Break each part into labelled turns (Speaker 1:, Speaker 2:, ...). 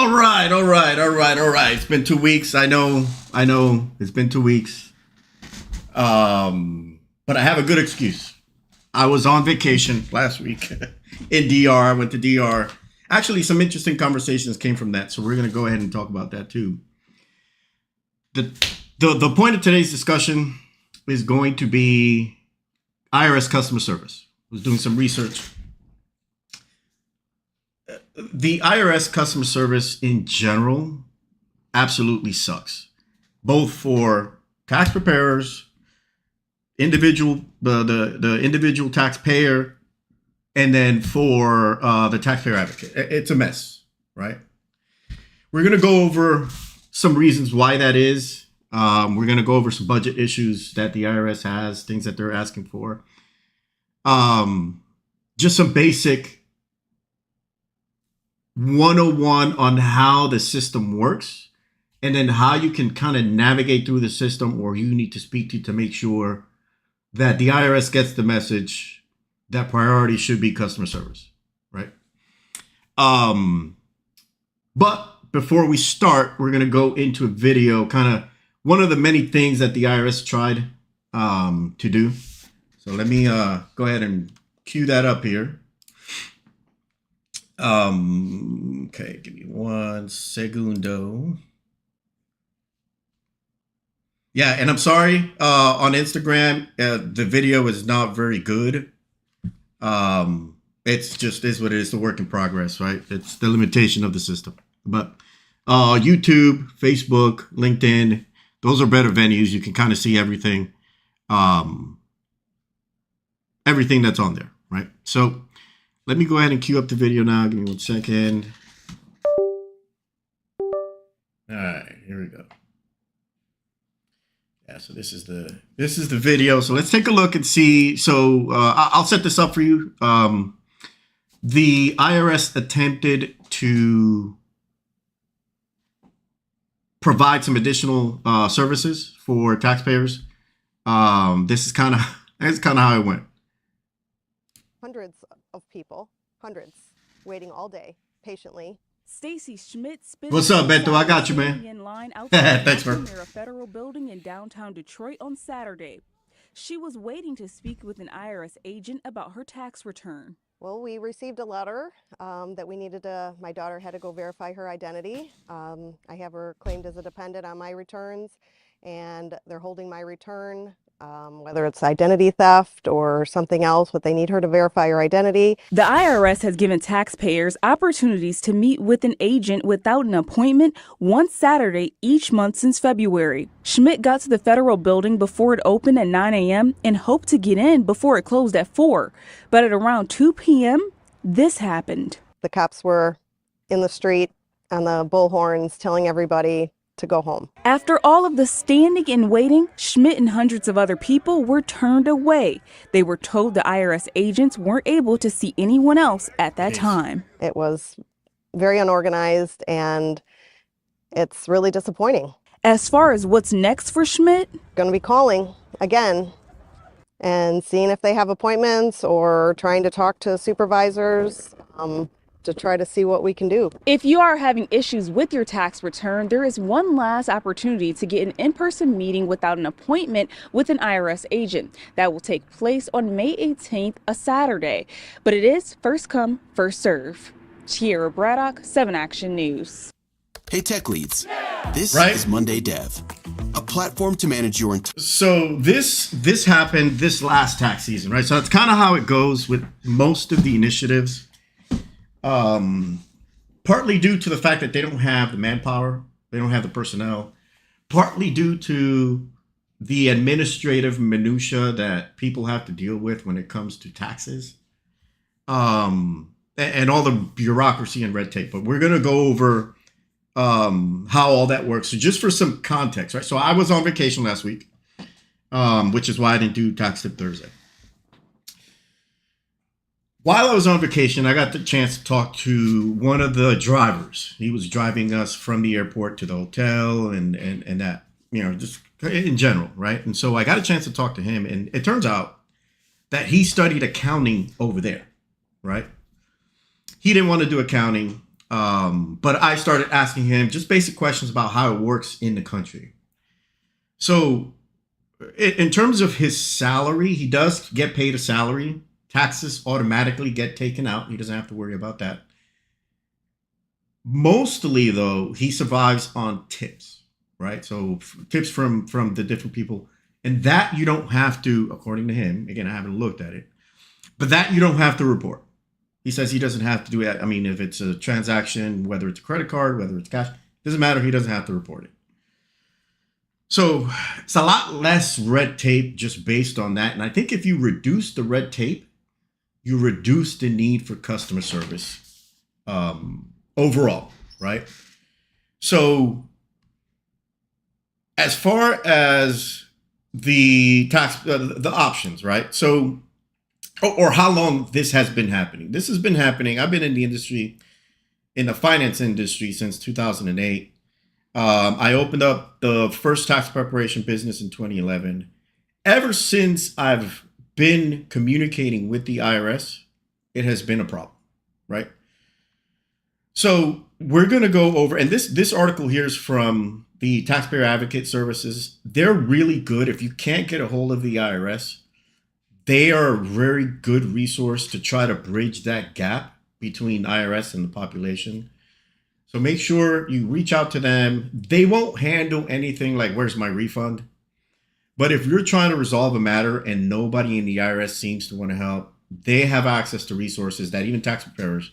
Speaker 1: All right. It's been 2 weeks. I know. It's been 2 weeks. But I have a good excuse. I was on vacation last week in DR. I went to DR. Actually, some interesting conversations came from that, so we're going to go ahead and talk about that too. The point of today's discussion is going to be IRS customer service. I was doing some research. The IRS customer service in general absolutely sucks, both for tax preparers, the individual taxpayer, and then for the taxpayer advocate. It's a mess, right? We're going to go over some reasons why that is. We're going to go over some budget issues that the IRS has, things that they're asking for. Just some basic 101 on how the system works, and then how you can kind of navigate through the system, or you need to speak to make sure that the IRS gets the message that priority should be customer service, right? But before we start, we're going to go into a video, kind of one of the many things that the IRS tried to do. So let me go ahead and cue that up here. Okay, give me 1 segundo. Yeah, and I'm sorry, on Instagram, the video is not very good. It's just is what it is, the work in progress, right? It's the limitation of the system. But YouTube, Facebook, LinkedIn, those are better venues. You can kind of see everything, everything that's on there, right? So let me go ahead and cue up the video now. Give me 1 second. All right, here we go. Yeah, so this is the video. So let's take a look and see. So I'll set this up for you. The IRS attempted to provide some additional services for taxpayers. This is kind of how it went.
Speaker 2: Hundreds of people, waiting all day patiently.
Speaker 3: Stacy Schmidt.
Speaker 1: What's up, Beto? I got you, man. Thanks, man.
Speaker 3: Near a federal building in downtown Detroit on Saturday. She was waiting to speak with an IRS agent about her tax return.
Speaker 2: Well, we received a letter that we needed to, my daughter had to go verify her identity. I have her claimed as a dependent on my returns, and they're holding my return. Whether it's identity theft or something else, but they need her to verify her identity.
Speaker 3: The IRS has given taxpayers opportunities to meet with an agent without an appointment one Saturday each month since February. Schmidt got to the federal building before it opened at 9 a.m. and hoped to get in before it closed at 4. But at around 2 p.m., this happened.
Speaker 2: The cops were in the street on the bullhorns telling everybody to go home.
Speaker 3: After all of the standing and waiting, Schmidt and hundreds of other people were turned away. They were told the IRS agents weren't able to see anyone else at that time.
Speaker 2: It was very unorganized, and it's really disappointing.
Speaker 3: As far as what's next for Schmidt?
Speaker 2: Going to be calling again and seeing if they have appointments or trying to talk to supervisors. To try to see what we can do.
Speaker 3: If you are having issues with your tax return, there is one last opportunity to get an in-person meeting without an appointment with an IRS agent. That will take place on May 18th, a Saturday. But it is first come, first serve. Tiara Braddock, 7 Action News.
Speaker 4: Hey Tech Leads, this is Monday Dev, a platform to manage your
Speaker 1: So this happened this last tax season, right? So that's kind of how it goes with most of the initiatives. Partly due to the fact that they don't have the manpower, they don't have the personnel, partly due to the administrative minutia that people have to deal with when it comes to taxes, and all the bureaucracy and red tape. But we're going to go over how all that works. So just for some context, right? So I was on vacation last week, which is why I didn't do Tax Tip Thursday. While I was on vacation, I got the chance to talk to one of the drivers. He was driving us from the airport to the hotel and that, just in general, right? And so I got a chance to talk to him, and it turns out that he studied accounting over there, right? He didn't want to do accounting. But I started asking him just basic questions about how it works in the country. So in terms of his salary, he does get paid a salary. Taxes automatically get taken out. He doesn't have to worry about that. Mostly, though, he survives on tips, right? So tips from the different people. And that you don't have to, according to him, again, I haven't looked at it, but that you don't have to report. He says he doesn't have to do it. I mean, if it's a transaction, whether it's a credit card, whether it's cash, doesn't matter. He doesn't have to report it. So it's a lot less red tape just based on that. And I think if you reduce the red tape, you reduce the need for customer service overall, right? So as far as the tax, the options, right? So, or how long this has been happening. This has been happening. I've been in the industry, in the finance industry since 2008. I opened up the first tax preparation business in 2011. Ever since I've been communicating with the IRS, it has been a problem, right? So we're going to go over, and this article here is from the Taxpayer Advocate Services. They're really good. If you can't get a hold of the IRS, they are a very good resource to try to bridge that gap between IRS and the population. So make sure you reach out to them. They won't handle anything like, where's my refund? But if you're trying to resolve a matter and nobody in the IRS seems to want to help, they have access to resources that even tax preparers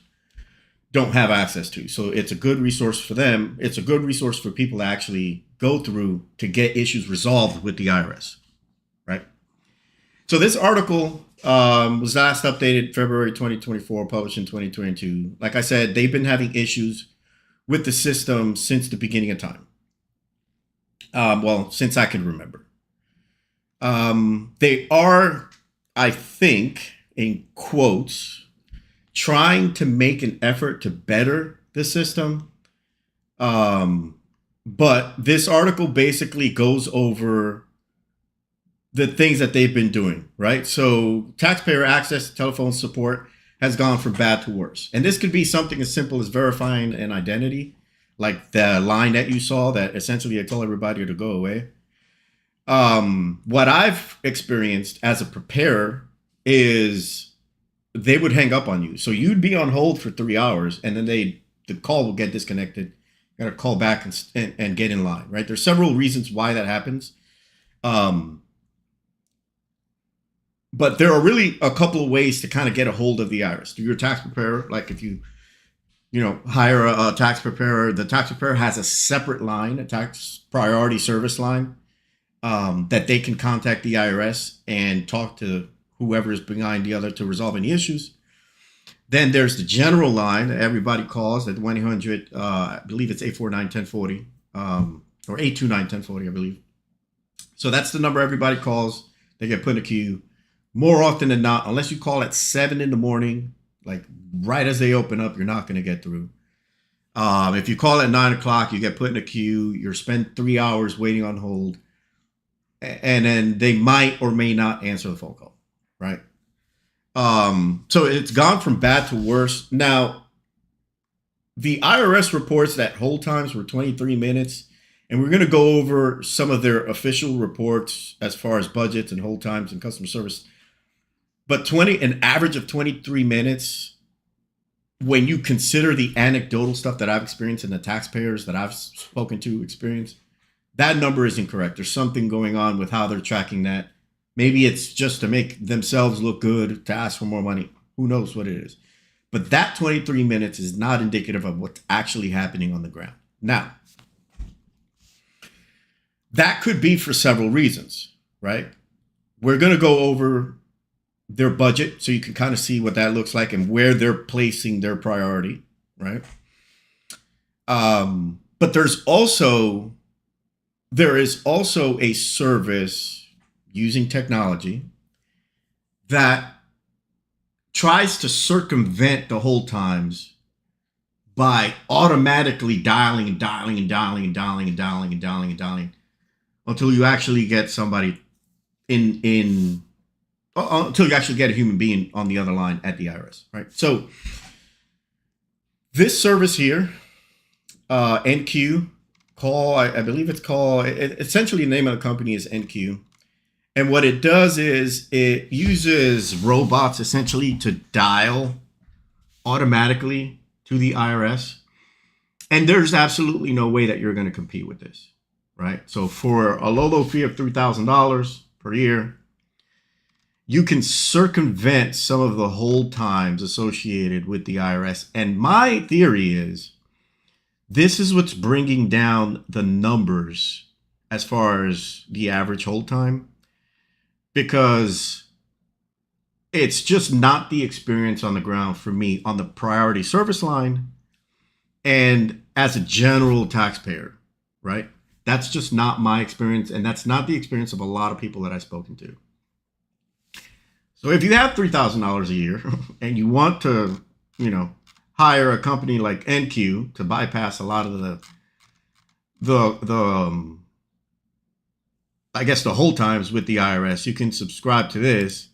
Speaker 1: don't have access to. So it's a good resource for them. It's a good resource for people to actually go through to get issues resolved with the IRS, right? So this article was last updated February 2024, published in 2022. Like I said, they've been having issues with the system since the beginning of time. Well, since I can remember. They are, I think, in quotes, trying to make an effort to better the system. But this article basically goes over the things that they've been doing, right? So taxpayer access to telephone support has gone from bad to worse. And this could be something as simple as verifying an identity, like the line that you saw that essentially I tell everybody to go away. What I've experienced as a preparer is they would hang up on you. So you'd be on hold for 3 hours and then the call will get disconnected. You gotta call back and get in line, right? There's several reasons why that happens. But there are really a couple of ways to kind of get a hold of the IRS. Through your tax preparer, like if you hire a tax preparer, the tax preparer has a separate line, a tax priority service line, that they can contact the IRS and talk to whoever is behind the other to resolve any issues. Then there's the general line that everybody calls at 1-800, I believe it's 849-1040, or 829-1040, I believe. So that's the number everybody calls. They get put in a queue. More often than not, unless you call at 7 in the morning, like right as they open up, you're not going to get through. If you call at 9 o'clock, you get put in a queue. You're spent 3 hours waiting on hold. And then they might or may not answer the phone call, right? So it's gone from bad to worse. Now, the IRS reports that hold times were 23 minutes. And we're going to go over some of their official reports as far as budgets and hold times and customer service. But an average of 23 minutes, when you consider the anecdotal stuff that I've experienced and the taxpayers that I've spoken to experience, that number is incorrect. There's something going on with how they're tracking that. Maybe it's just to make themselves look good, to ask for more money. Who knows what it is? But that 23 minutes is not indicative of what's actually happening on the ground. Now, that could be for several reasons, right? We're going to go over their budget so you can kind of see what that looks like and where they're placing their priority, right? But there is also a service using technology that tries to circumvent the hold times by automatically dialing until you actually get somebody until you actually get a human being on the other line at the IRS, right? So This service here, NQ, I believe it's called, essentially the name of the company is NQ. And what it does is it uses robots essentially to dial automatically to the IRS. And there's absolutely no way that you're going to compete with this, right? So for a low fee of $3,000 per year, you can circumvent some of the hold times associated with the IRS. And my theory is this is what's bringing down the numbers as far as the average hold time, because it's just not the experience on the ground for me on the priority service line and as a general taxpayer, right? That's just not my experience, and that's not the experience of a lot of people that I've spoken to. So if you have $3,000 a year and you want to, hire a company like NQ to bypass a lot of the I guess the hold times with the IRS, you can subscribe to this.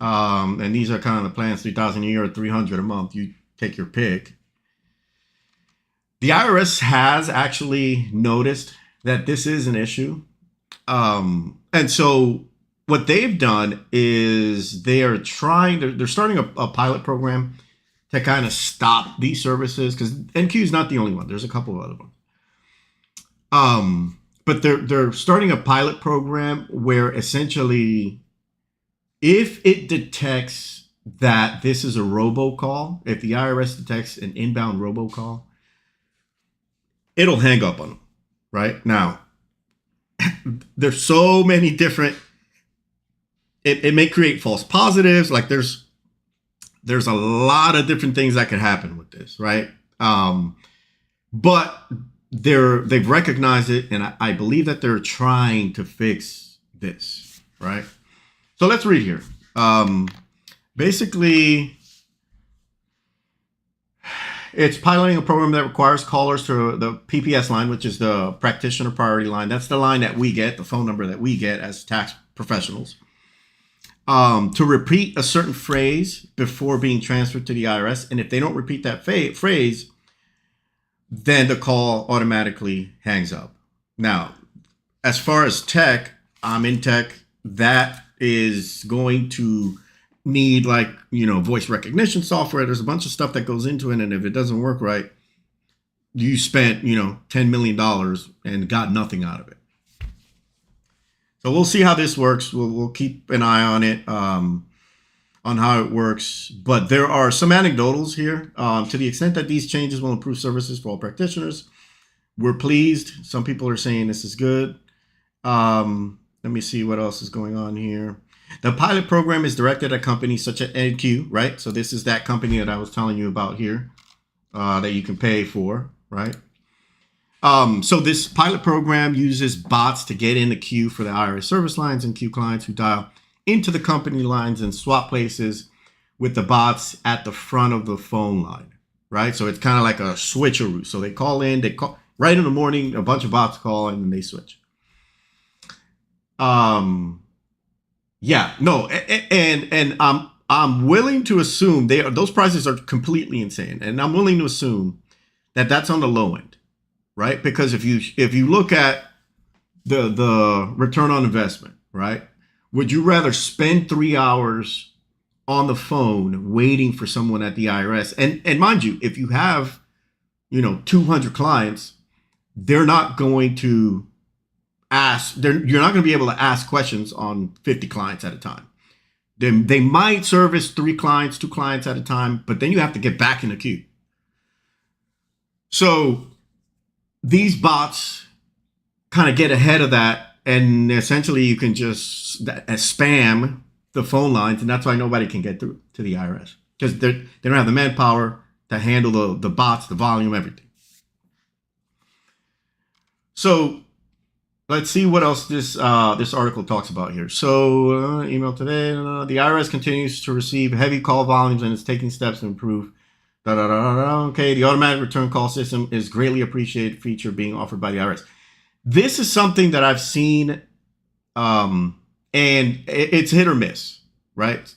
Speaker 1: And these are kind of the plans: $3,000 a year or $300 a month. You take your pick. The IRS has actually noticed that this is an issue. And so what they've done is they're starting a pilot program to kind of stop these services, because NQ is not the only one. There's a couple of other ones. But they're starting a pilot program where essentially, if it detects that this is a robocall, if the IRS detects an inbound robocall, it'll hang up on them. Right now, there's so many different. It may create false positives. Like there's a lot of different things that could happen with this, right? But they've recognized it, and I believe that they're trying to fix this, right? So let's read here. Basically, it's piloting a program that requires callers to the PPS line, which is the practitioner priority line. That's the line that we get, the phone number that we get as tax professionals, to repeat a certain phrase before being transferred to the IRS. And if they don't repeat that phrase, then the call automatically hangs up. Now, as far as tech, I'm in tech. That is going to need voice recognition software. There's a bunch of stuff that goes into it. And if it doesn't work right, you spent, $10 million and got nothing out of it. So we'll see how this works. We'll keep an eye on it, on how it works. But there are some anecdotals here. To the extent that these changes will improve services for all practitioners, we're pleased. Some people are saying this is good. Let me see what else is going on here. The pilot program is directed at companies such as NQ, right? So this is that company that I was telling you about here, that you can pay for, right? So this pilot program uses bots to get in the queue for the IRS service lines and queue clients who dial into the company lines and swap places with the bots at the front of the phone line, right? So it's kind of like a switcheroo. So they call right in the morning, a bunch of bots call and then they switch. And I'm willing to assume those prices are completely insane, and I'm willing to assume that that's on the low end, right? Because if you look at the return on investment, right? Would you rather spend 3 hours on the phone waiting for someone at the IRS? And mind you, if you have 200 clients, they're not going to you're not going to be able to ask questions on 50 clients at a time. They might service 2 clients at a time, but then you have to get back in the queue. So these bots kind of get ahead of that, and essentially you can just spam the phone lines, and that's why nobody can get through to the IRS, because they don't have the manpower to handle the bots, the volume, everything. So let's see what else this article talks about here. So email today. The IRS continues to receive heavy call volumes and is taking steps to improve. Okay, the automatic return call system is greatly appreciated feature being offered by the IRS. This is something that I've seen, and it's hit or miss, right?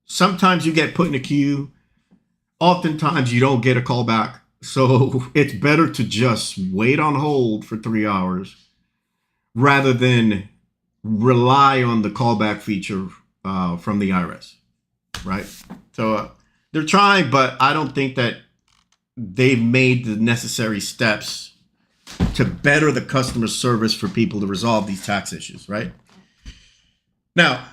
Speaker 1: Sometimes you get put in a queue. Oftentimes you don't get a call back. So it's better to just wait on hold for 3 hours rather than rely on the callback feature from the IRS, right? So they're trying, but I don't think that they've made the necessary steps to better the customer service for people to resolve these tax issues, right? Now,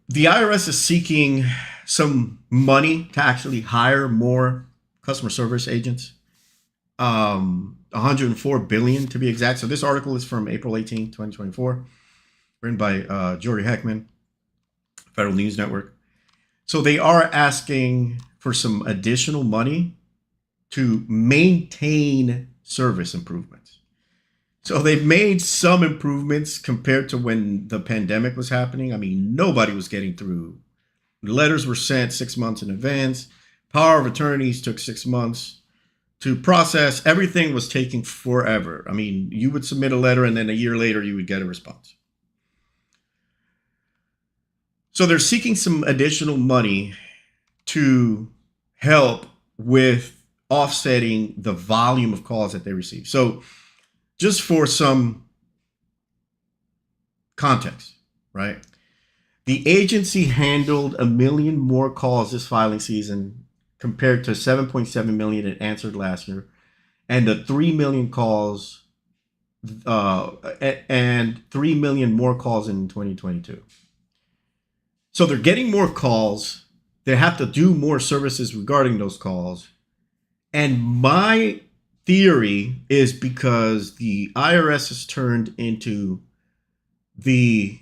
Speaker 1: the IRS is seeking some money to actually hire more customer service agents. 104 billion to be exact. So this article is from April 18, 2024, written by Jory Heckman, Federal News Network. So they are asking for some additional money to maintain service improvements. So they've made some improvements compared to when the pandemic was happening. I mean, nobody was getting through. Letters were sent 6 months in advance. Power of attorneys took 6 months to process. Everything was taking forever. I mean, you would submit a letter and then a year later you would get a response. So they're seeking some additional money to help with offsetting the volume of calls that they receive. So just for some context, right? The agency handled 1 million more calls this filing season compared to 7.7 million it answered last year, and the 3 million calls and 3 million more calls in 2022. So they're getting more calls. They have to do more services regarding those calls. And my theory is because the IRS has turned into the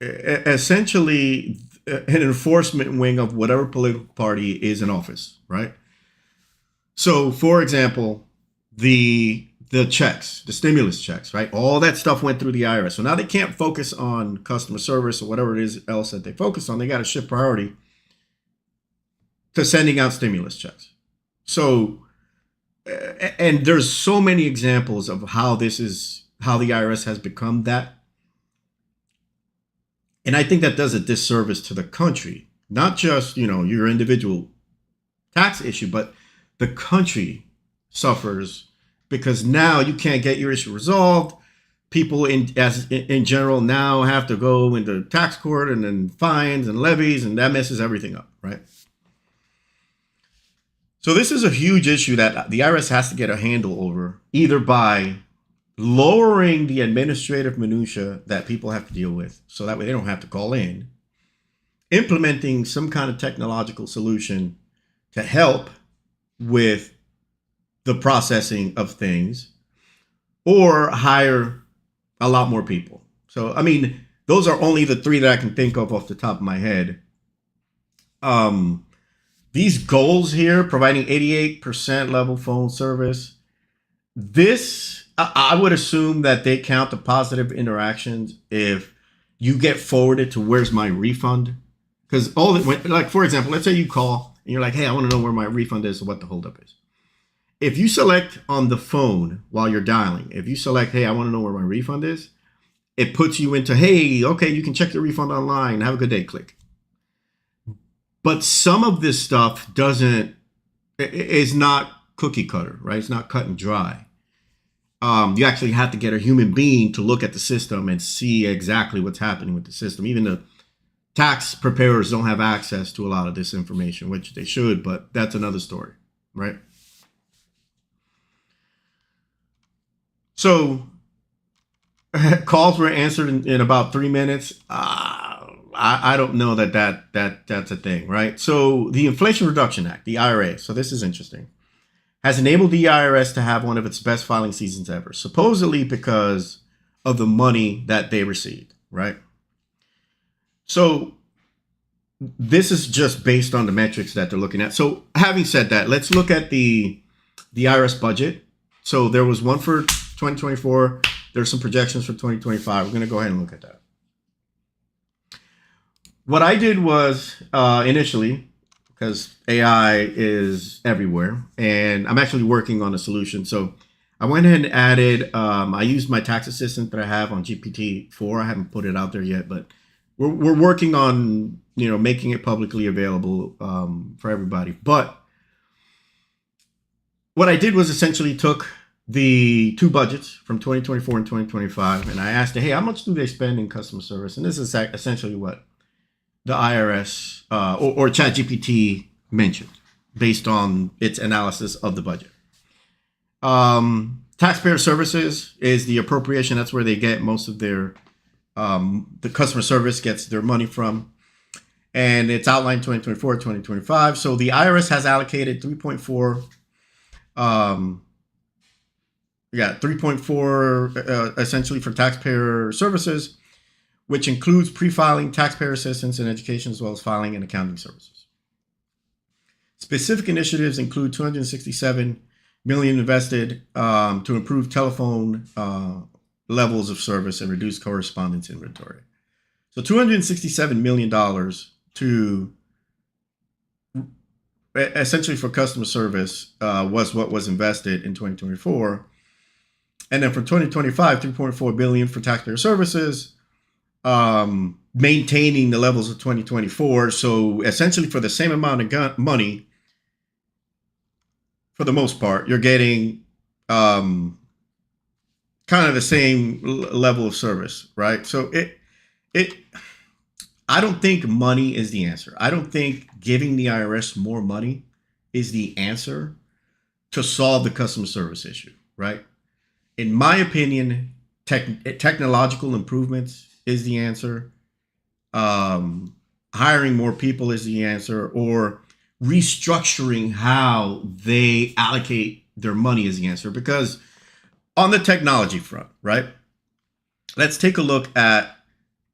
Speaker 1: essentially an enforcement wing of whatever political party is in office, right? So, for example, the checks, the stimulus checks, right? All that stuff went through the IRS. So now they can't focus on customer service or whatever it is else that they focus on. They got to shift priority to sending out stimulus checks. So, and there's so many examples of how the IRS has become that. And I think that does a disservice to the country, not just, your individual tax issue, but the country suffers because now you can't get your issue resolved. People in general now have to go into tax court and then fines and levies, and that messes everything up, right? So this is a huge issue that the IRS has to get a handle over, either by lowering the administrative minutia that people have to deal with, so that way they don't have to call in, implementing some kind of technological solution to help with the processing of things, or hire a lot more people. So, I mean, those are only the three that I can think of off the top of my head. These goals here, providing 88% level phone service, I would assume that they count the positive interactions if you get forwarded to where's my refund. Because for example, let's say you call and you're like, hey, I want to know where my refund is or what the holdup is. If you select on the phone while you're dialing, if you select, hey, I want to know where my refund is, it puts you into, hey, okay, you can check your refund online. Have a good day, click. But some of this stuff is not cookie cutter, right? It's not cut and dry. You actually have to get a human being to look at the system and see exactly what's happening with the system. Even the tax preparers don't have access to a lot of this information, which they should, but that's another story, right? So calls were answered in about 3 minutes. I don't know that's a thing, right? So the Inflation Reduction Act, the IRA, so this is interesting, has enabled the IRS to have one of its best filing seasons ever, supposedly because of the money that they received, right? So this is just based on the metrics that they're looking at. So having said that, let's look at the IRS budget. So there was one for 2024. There's some projections for 2025. We're going to go ahead and look at that. What I did was initially, because AI is everywhere, and I'm actually working on a solution. So I went ahead and added, I used my tax assistant that I have on GPT-4. I haven't put it out there yet, but we're working on, making it publicly available for everybody. But what I did was essentially took the two budgets from 2024 and 2025, and I asked, hey, how much do they spend in customer service? And this is essentially what the IRS or ChatGPT mentioned based on its analysis of the budget. Taxpayer services is the appropriation. That's where they get most of their, the customer service gets their money from. And it's outlined 2024, 2025. So the IRS has allocated 3.4 essentially for taxpayer services, which includes pre-filing, taxpayer assistance, and education, as well as filing and accounting services. Specific initiatives include $267 million invested to improve telephone levels of service and reduce correspondence inventory. So $267 million to essentially for customer service was what was invested in 2024. And then for 2025, $3.4 billion for taxpayer services, maintaining the levels of 2024. So essentially for the same amount of money, for the most part, you're getting kind of the same level of service, right? So I don't think money is the answer. I don't think giving the IRS more money is the answer to solve the customer service issue, right? In my opinion, technological improvements is the answer. Hiring more people is the answer, or restructuring how they allocate their money is the answer. Because on the technology front, right? Let's take a look at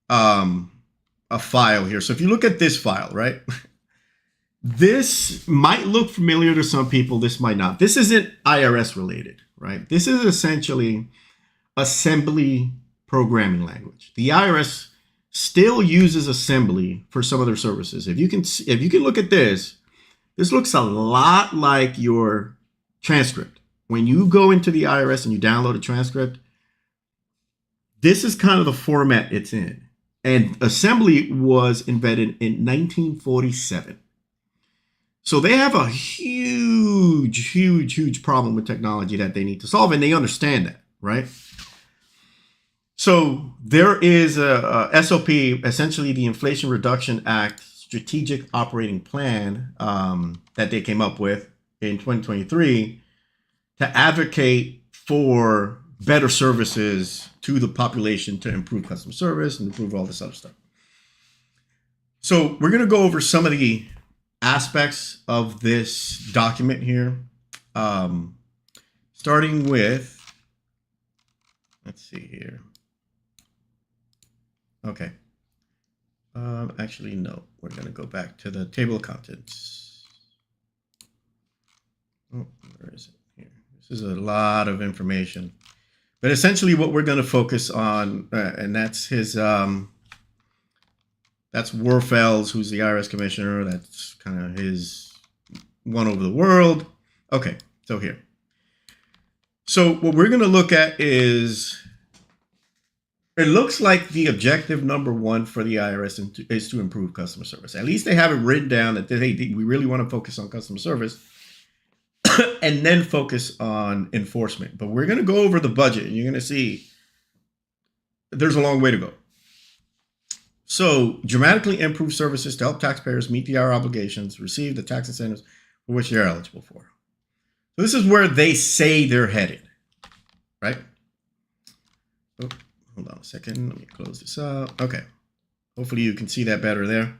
Speaker 1: a file here. So if you look at this file, right? This might look familiar to some people. This might not. This isn't IRS related, right? This is essentially assembly programming language. The IRS still uses assembly for some of their services. If you can look at this looks a lot like your transcript. When you go into the IRS and you download a transcript, this is kind of the format it's in. And assembly was invented in 1947. So they have a huge problem with technology that they need to solve, and they understand that, right? So there is a SOP, essentially the Inflation Reduction Act Strategic Operating Plan that they came up with in 2023 to advocate for better services to the population to improve customer service and improve all this other stuff. So we're going to go over some of the aspects of this document here, starting with, let's see here. Okay. Actually, no, we're going to go back to the table of contents. Oh, where is it here? This is a lot of information. But essentially what we're going to focus on, and that's his, that's Werfels, who's the IRS commissioner. That's kind of his one over the world. Okay, so here. So what we're going to look at is, it looks like the objective number one for the IRS is to improve customer service. At least they have it written down that we really want to focus on customer service and then focus on enforcement. But we're going to go over the budget, and you're going to see there's a long way to go. So dramatically improve services to help taxpayers meet the IRS obligations, receive the tax incentives for which they're eligible for. So this is where they say they're headed, right? Oh, hold on a second. Let me close this up. Okay. Hopefully you can see that better there.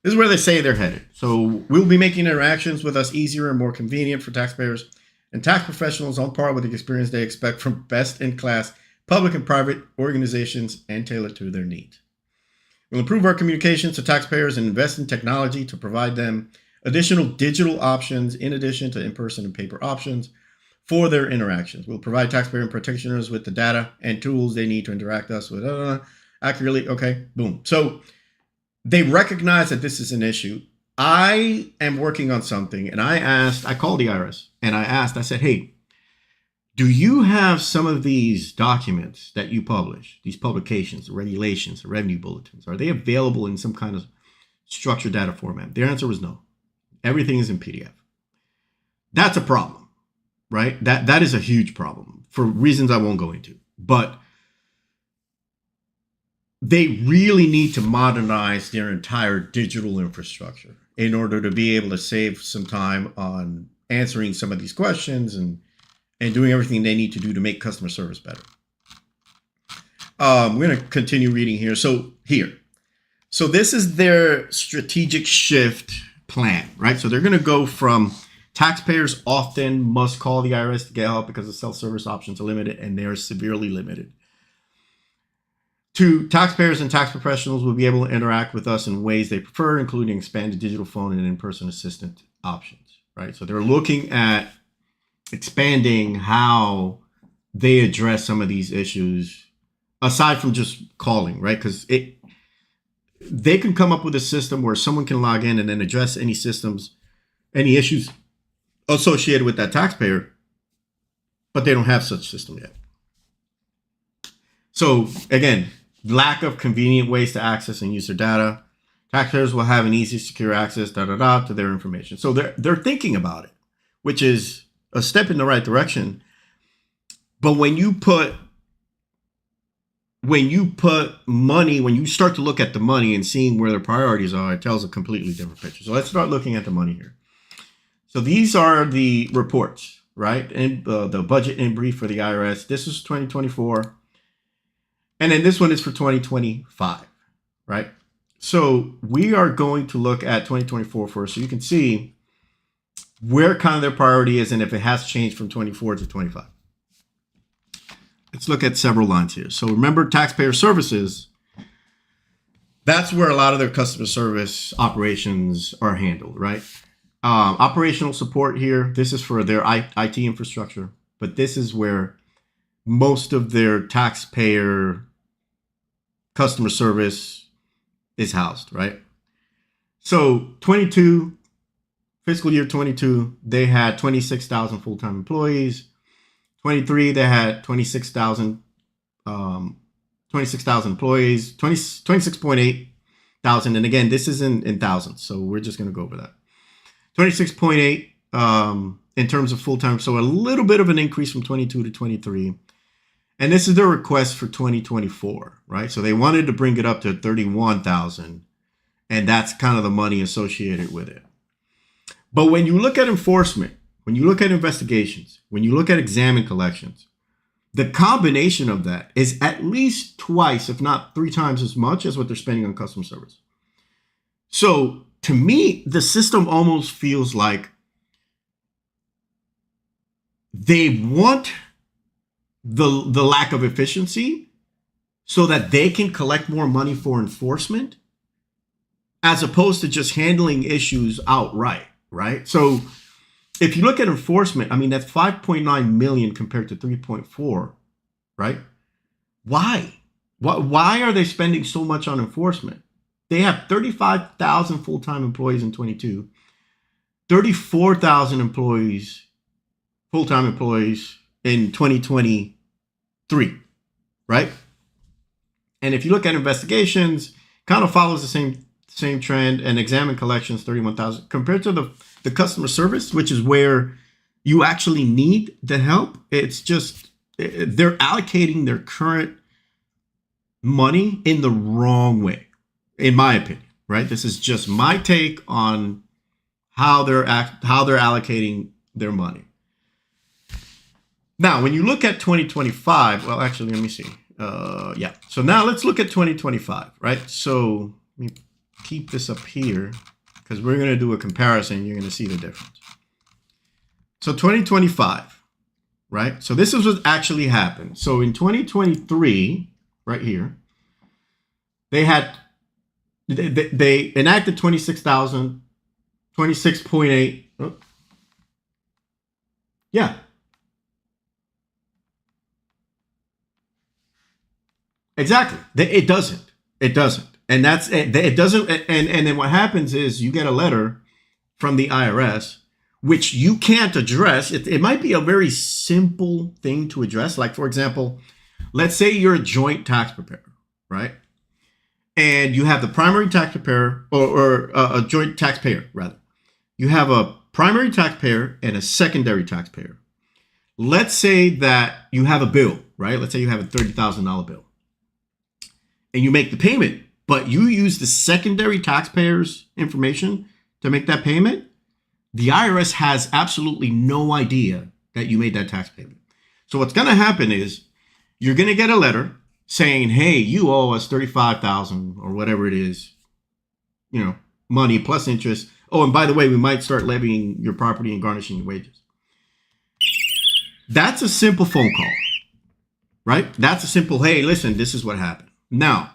Speaker 1: This is where they say they're headed. So we'll be making interactions with us easier and more convenient for taxpayers and tax professionals on par with the experience they expect from best-in-class public and private organizations and tailored to their needs. We'll improve our communications to taxpayers and invest in technology to provide them additional digital options in addition to in-person and paper options for their interactions. We'll provide taxpayer and practitioners with the data and tools they need to interact us with accurately. Okay, boom. So they recognize that this is an issue. I am working on something, and I called the IRS and I said, hey, do you have some of these documents that you publish, these publications, the regulations, the revenue bulletins, are they available in some kind of structured data format? Their answer was no. Everything is in PDF. That's a problem. right? That is a huge problem for reasons I won't go into. But they really need to modernize their entire digital infrastructure in order to be able to save some time on answering some of these questions and doing everything they need to do to make customer service better. We're going to continue reading here. So this is their strategic shift plan, right? So they're going to go from taxpayers often must call the IRS to get help because the self-service options are limited and they're severely limited, to taxpayers and tax professionals will be able to interact with us in ways they prefer, including expanded digital phone and in-person assistant options, right? So they're looking at expanding how they address some of these issues aside from just calling, right? Because they can come up with a system where someone can log in and then address any issues associated with that taxpayer, but they don't have such system yet. So again, lack of convenient ways to access and use their data. Taxpayers will have an easy, secure access, to their information. So they're thinking about it, which is a step in the right direction. But when you money, when you start to look at the money and seeing where their priorities are, it tells a completely different picture. So let's start looking at the money here. So these are the reports, right? And the budget in brief for the IRS. This is 2024. And then this one is for 2025, right? So we are going to look at 2024 first, so you can see where kind of their priority is and if it has changed from 24 to 25. Let's look at several lines here. So remember, taxpayer services, that's where a lot of their customer service operations are handled, right? Operational support here, this is for their IT infrastructure, but this is where most of their taxpayer customer service is housed, right? So fiscal year 22, they had 26,000 full-time employees. 23, they had 26,000 employees, 26.8 thousand. And again, this is in thousands, so we're just going to go over that. 26.8 in terms of full-time, so a little bit of an increase from 22 to 23. And this is their request for 2024, right? So they wanted to bring it up to 31,000, and that's kind of the money associated with it. But when you look at enforcement, when you look at investigations, when you look at exam and collections, the combination of that is at least twice, if not 3 times as much as what they're spending on customer service. So to me, the system almost feels like they want the lack of efficiency so that they can collect more money for enforcement as opposed to just handling issues outright, right? So if you look at enforcement, I mean, that's 5.9 million compared to 3.4, right? Why? Why are they spending so much on enforcement? They have 35,000 full-time employees in 22, 34,000 employees, full-time employees in 2023, right? And if you look at investigations, kind of follows the same trend, and exam and collections, 31,000 compared to the customer service, which is where you actually need the help. It's just they're allocating their current money in the wrong way, in my opinion, right? This is just my take on how they're allocating their money. Now, when you look at 2025, well, actually, let me see. Yeah. So now let's look at 2025, right? So let me keep this up here because we're going to do a comparison. You're going to see the difference. So 2025, right? So this is what actually happened. So in 2023, right here, they enacted 26,000, 26.8. Oh. Yeah. Exactly. It doesn't. And that's it doesn't. And then what happens is you get a letter from the IRS, which you can't address. It might be a very simple thing to address. Like, for example, let's say you're a joint tax preparer, right? And you have the primary tax preparer or a joint taxpayer, rather. You have a primary taxpayer and a secondary taxpayer. let's say that you have a bill, right? Let's say you have a $30,000 bill and you make the payment, but you use the secondary taxpayer's information to make that payment. The IRS has absolutely no idea that you made that tax payment. So what's going to happen is you're going to get a letter saying, hey, you owe us $35,000 or whatever it is, money plus interest. Oh, and by the way, we might start levying your property and garnishing your wages. That's a simple phone call, right? That's a simple, hey, listen, this is what happened. Now,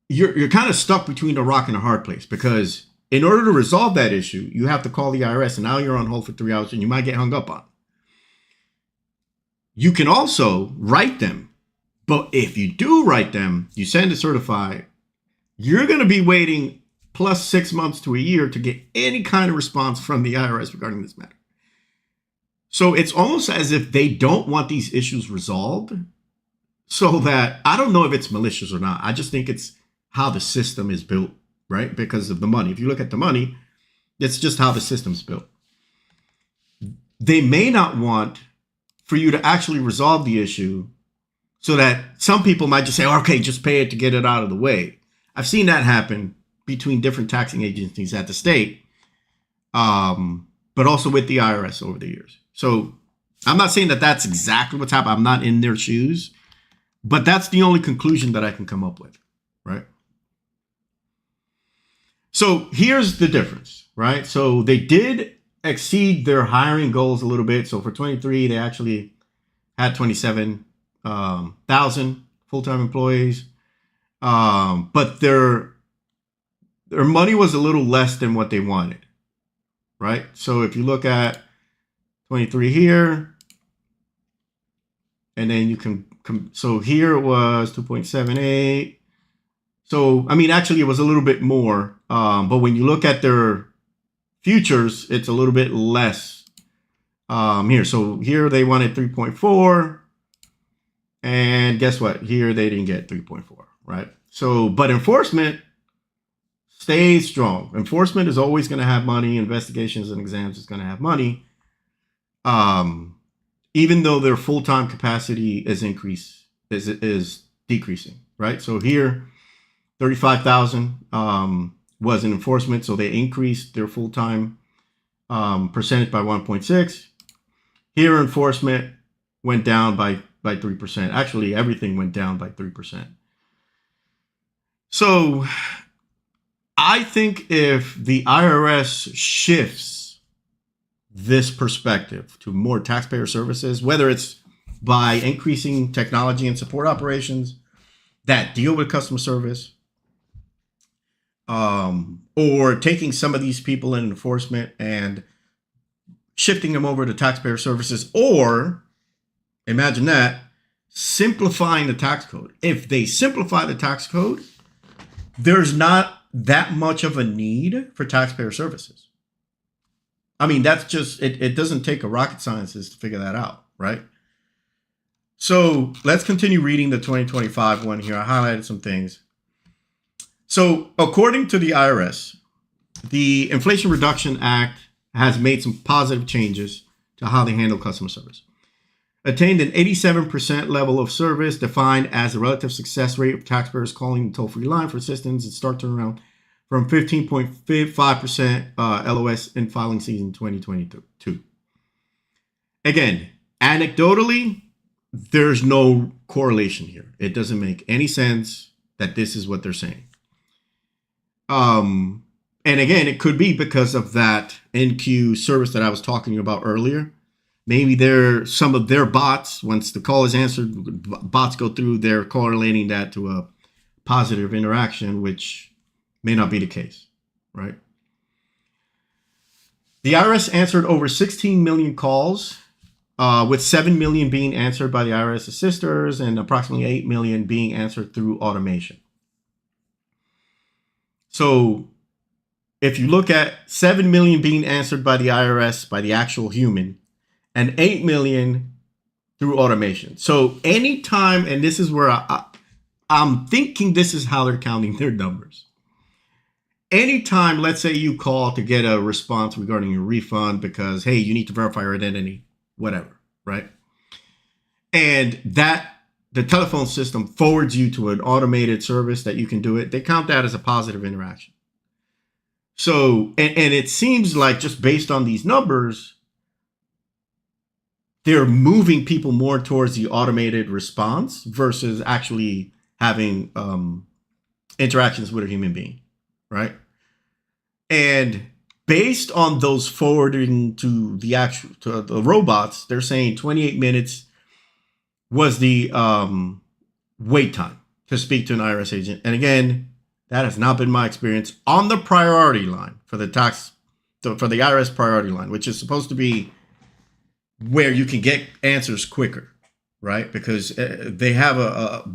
Speaker 1: you're kind of stuck between a rock and a hard place, because in order to resolve that issue, you have to call the IRS, and now you're on hold for 3 hours and you might get hung up on. You can also write them, but if you do write them, you send it certified, you're going to be waiting plus 6 months to a year to get any kind of response from the IRS regarding this matter. So it's almost as if they don't want these issues resolved, so that, I don't know if it's malicious or not. I just think it's how the system is built, right? Because of the money. If you look at the money, it's just how the system's built. They may not want for you to actually resolve the issue, so that some people might just say, okay, just pay it to get it out of the way. I've seen that happen between different taxing agencies at the state, but also with the IRS over the years. So I'm not saying that that's exactly what's happened. I'm not in their shoes, but that's the only conclusion that I can come up with, right? So here's the difference, right? So they did exceed their hiring goals a little bit. So for 23, they actually had 27,000 full-time employees, but their money was a little less than what they wanted, right? So if you look at 23 here, and then you can so here it was 2.78. So, I mean, actually it was a little bit more, but when you look at their futures, it's a little bit less here. So here they wanted 3.4, and guess what? Here they didn't get 3.4, right? So, but enforcement stays strong. Enforcement is always going to have money. Investigations and exams is going to have money. Even though their full-time capacity is decreasing, right? So here, 35,000 was in enforcement, so they increased their full-time percentage by 1.6. Here, enforcement went down by 3%. Actually, everything went down by 3%. So I think if the IRS shifts this perspective to more taxpayer services, whether it's by increasing technology and support operations that deal with customer service, or taking some of these people in enforcement and shifting them over to taxpayer services, or imagine that, simplifying the tax code. If they simplify the tax code, there's not that much of a need for taxpayer services. I mean, that's just, it doesn't take a rocket scientist to figure that out, right? So let's continue reading the 2025 one here. I highlighted some things. So according to the IRS, the Inflation Reduction Act has made some positive changes to how they handle customer service. Attained an 87% level of service, defined as the relative success rate of taxpayers calling the toll-free line for assistance and start turnaround from 15.5% LOS in filing season 2022. Again, anecdotally, there's no correlation here. It doesn't make any sense that this is what they're saying. And again, it could be because of that NQ service that I was talking about earlier. Maybe some of their bots, once the call is answered, bots go through, they're correlating that to a positive interaction, which may not be the case, right? The IRS answered over 16 million calls, with 7 million being answered by the IRS assisters and approximately 8 million being answered through automation. So if you look at 7 million being answered by the IRS, by the actual human, and 8 million through automation. So anytime, and this is where I'm thinking this is how they're counting their numbers. Anytime, let's say you call to get a response regarding your refund because, hey, you need to verify your identity, whatever, right? And the telephone system forwards you to an automated service that you can do it. They count that as a positive interaction. So, and it seems like just based on these numbers, they're moving people more towards the automated response versus actually having interactions with a human being, right? And based on those forwarding to the robots, they're saying 28 minutes was the wait time to speak to an IRS agent. And again, that has not been my experience on the priority line for the IRS priority line, which is supposed to be where you can get answers quicker, right? Because they have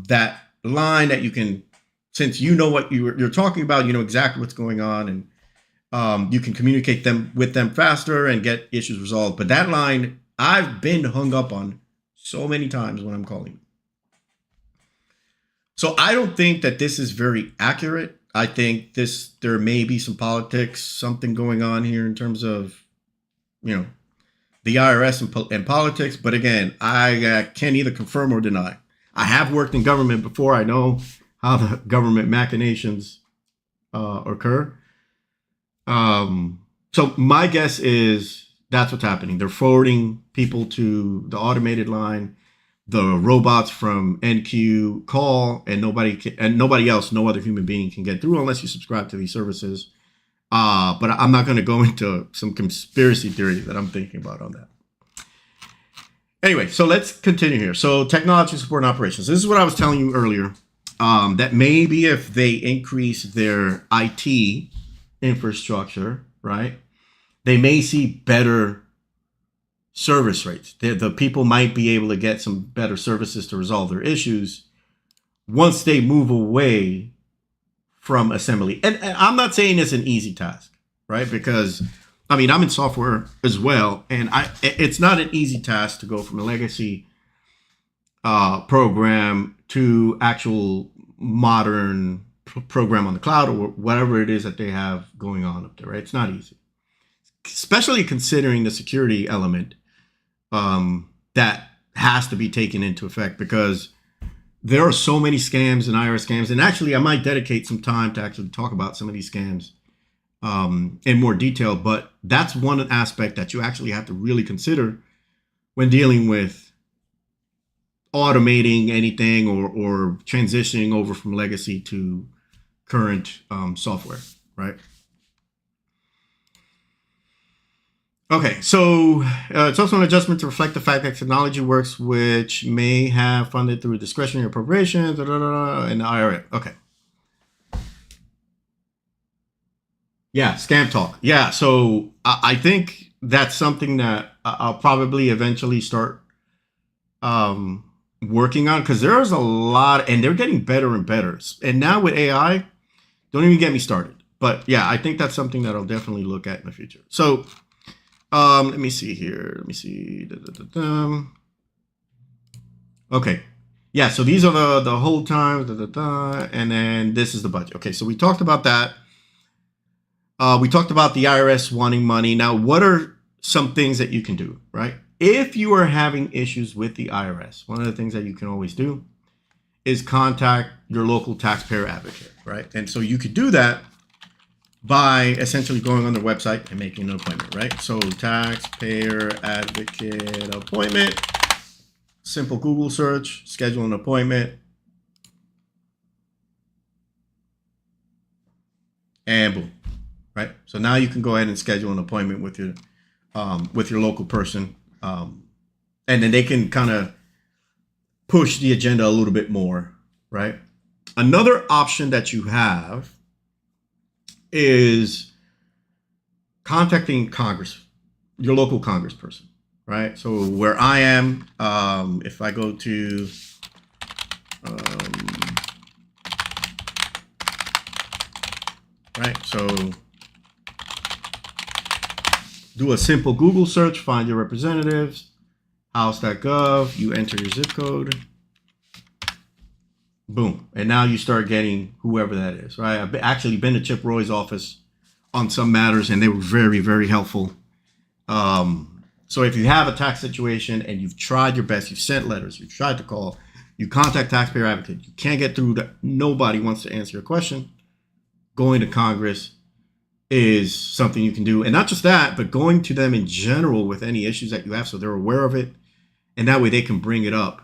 Speaker 1: that line that you can, since you know what you're talking about, you know exactly what's going on, and you can communicate with them faster and get issues resolved. But that line, I've been hung up on so many times when I'm calling. So I don't think that this is very accurate. I think there may be some politics, something going on here in terms of, the IRS and politics. But again, I can't either confirm or deny. I have worked in government before. I know how the government machinations occur. So my guess is that's what's happening. They're forwarding people to the automated line. The robots from NQ call, and nobody else, no other human being can get through unless you subscribe to these services. But I'm not going to go into some conspiracy theory that I'm thinking about on that. Anyway, so let's continue here. So technology support and operations. This is what I was telling you earlier, that maybe if they increase their IT infrastructure, right, they may see better service rates. The people might be able to get some better services to resolve their issues once they move away from assembly. And I'm not saying it's an easy task, right? Because I'm in software as well, and it's not an easy task to go from a legacy program to actual modern program on the cloud or whatever it is that they have going on up there, right? It's not easy, especially considering the security element that has to be taken into effect, because there are so many scams and IRS scams. And actually, I might dedicate some time to actually talk about some of these scams in more detail. But that's one aspect that you actually have to really consider when dealing with automating anything or transitioning over from legacy to current software, right? Okay, so it's also an adjustment to reflect the fact that technology works, which may have funded through discretionary appropriations, and the IRA. Okay. Yeah, scam talk. Yeah, so I think that's something that I'll probably eventually start working on, because there's a lot, and they're getting better and better. And now with AI, don't even get me started. But yeah, I think that's something that I'll definitely look at in the future. So let me see here. Let me see. Okay. Yeah, so these are the hold times, and then this is the budget. Okay, so we talked about that. We talked about the IRS wanting money. Now, what are some things that you can do, right? If you are having issues with the IRS, one of the things that you can always do is contact your local taxpayer advocate, right? And so you could do that by essentially going on their website and making an appointment, right? So taxpayer advocate appointment, simple Google search, schedule an appointment, and boom, right? So now you can go ahead and schedule an appointment with your local person, and then they can kind of push the agenda a little bit more, right? Another option that you have is contacting Congress, your local congressperson, right? So where I am, if I go to right, so do a simple Google search, find your representatives, house.gov, you enter your zip code, boom. And now you start getting whoever that is, right? I've actually been to Chip Roy's office on some matters, and they were very, very helpful. So if you have a tax situation and you've tried your best, you've sent letters, you've tried to call, you contact Taxpayer Advocate, you can't get through, nobody wants to answer your question, going to Congress is something you can do. And not just that, but going to them in general with any issues that you have so they're aware of it. And that way they can bring it up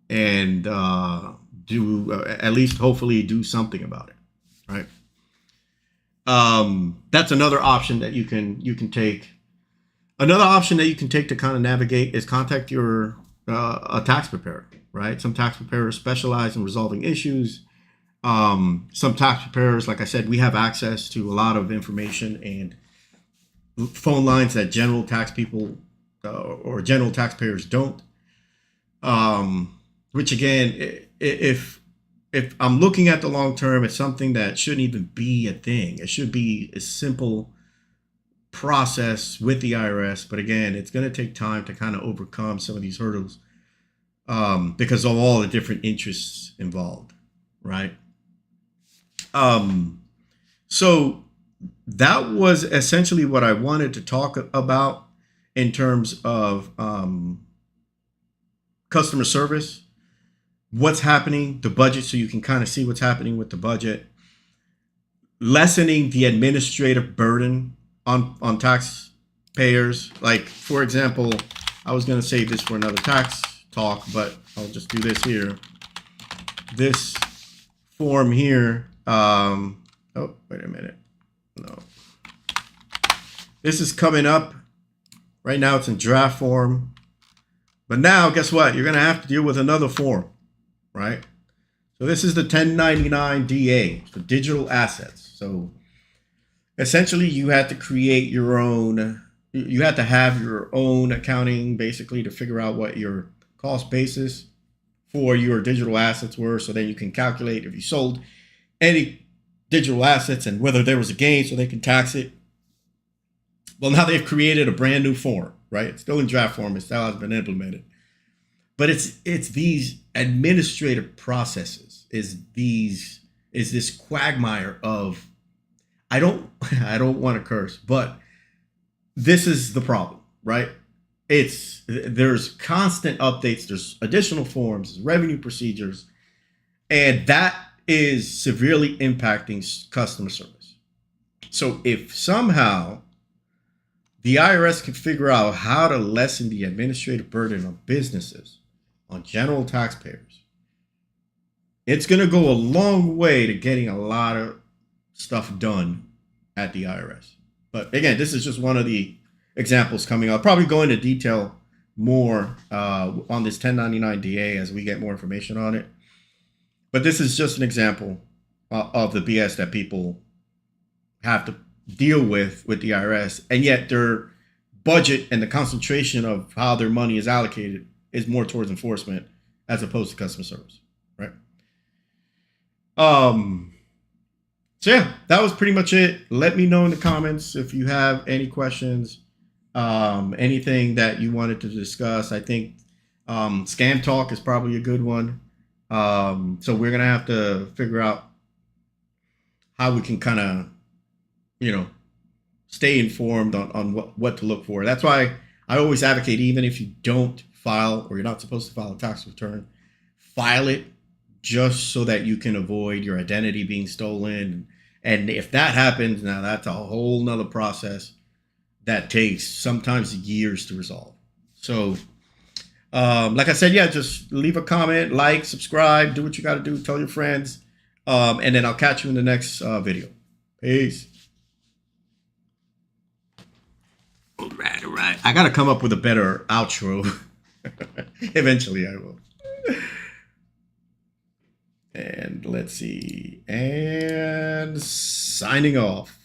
Speaker 1: and at least hopefully do something about it, right? That's another option that you can take. Another option that you can take to kind of navigate is contact your a tax preparer, right? Some tax preparers specialize in resolving issues. Some tax preparers, like I said, we have access to a lot of information and phone lines that general tax people or general taxpayers don't. Which again, if I'm looking at the long term, it's something that shouldn't even be a thing. It should be a simple process with the IRS. But again, it's going to take time to kind of overcome some of these hurdles because of all the different interests involved, right? So that was essentially what I wanted to talk about in terms of customer service, what's happening, the budget, so you can kind of see what's happening with the budget, lessening the administrative burden on taxpayers. Like, for example, I was going to save this for another tax talk, but I'll just do this here. This form here. Oh, wait a minute. No. This is coming up. Right now it's in draft form. But now, guess what? You're going to have to deal with another form, right? So this is the 1099 DA, so digital assets. So essentially you had to create your own, you had to have your own accounting basically to figure out what your cost basis for your digital assets were. So then you can calculate if you sold any digital assets and whether there was a gain so they can tax it. Well, now they've created a brand new form, right? It's still in draft form. It still hasn't been implemented. But it's these administrative processes, is this quagmire of, I don't want to curse, but this is the problem, right? There's constant updates, there's additional forms, there's revenue procedures, and that is severely impacting customer service. So if somehow the IRS can figure out how to lessen the administrative burden on businesses, on general taxpayers, it's going to go a long way to getting a lot of stuff done at the IRS. But again, this is just one of the examples coming up. I'll probably go into detail more on this 1099 DA as we get more information on it. But this is just an example of the BS that people have to deal with the IRS, and yet their budget and the concentration of how their money is allocated is more towards enforcement as opposed to customer service, right? So yeah, that was pretty much it. Let me know in the comments if you have any questions, anything that you wanted to discuss. I think scam talk is probably a good one. So we're gonna have to figure out how we can kind of, stay informed on what to look for. That's why I always advocate, even if you don't file or you're not supposed to file a tax return, file it just so that you can avoid your identity being stolen. And if that happens, now that's a whole nother process that takes sometimes years to resolve. So like I said, yeah, just leave a comment, like, subscribe, do what you got to do, tell your friends, and then I'll catch you in the next video. Peace. All right. I got to come up with a better outro. Eventually I will. And let's see. And signing off.